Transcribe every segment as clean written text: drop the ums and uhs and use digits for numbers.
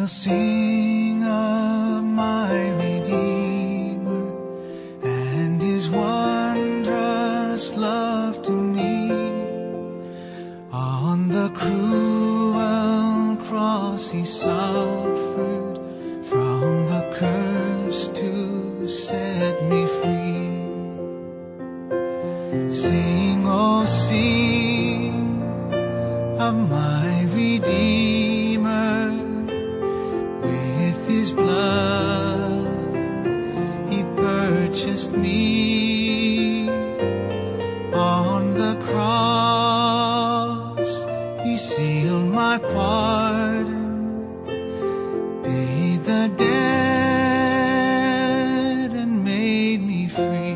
will sing of my Redeemer and His wondrous love to me. On the cruel cross He suffered from the curse to set me free. Sing, oh sing of my Redeemer. With His blood He purchased me. On the cross He sealed my pardon, paid the debt and made me free.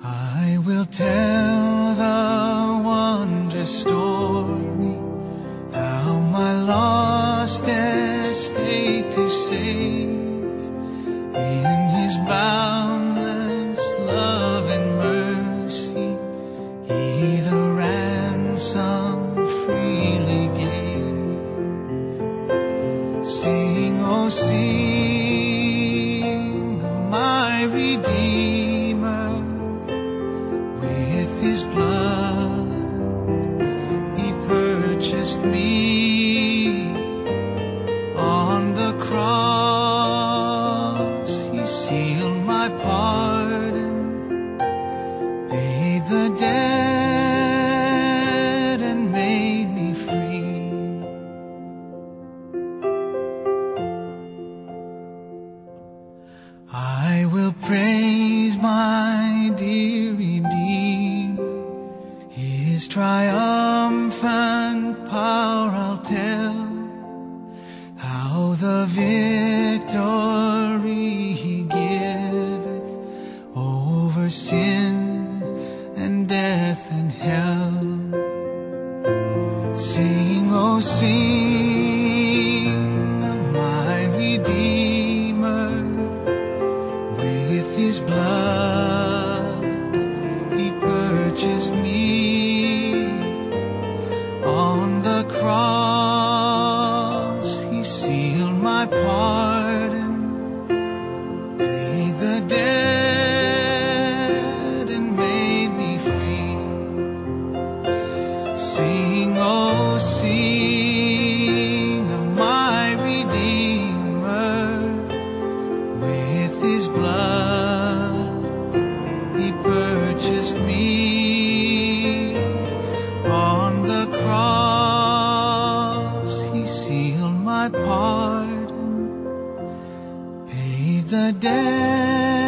I will tell the wondrous story, how my lost estate to save. In His boundless love and mercy, He the ransom freely gave. Sing, oh sing of my Redeemer. With His blood He purchased me. On the cross He sealed my pardon, paid the debt and made me free. I will praise my dear Redeemer, His triumphant power I'll tell, how the victory He giveth over sin and death and hell. Sing, oh sing of my Redeemer. With His blood He purchased me. On the cross He sealed my pardon, paid the debt and made me free. Sing, oh sing of my Redeemer. With His blood He purchased me. On the cross He sealed my pardon, paid the debt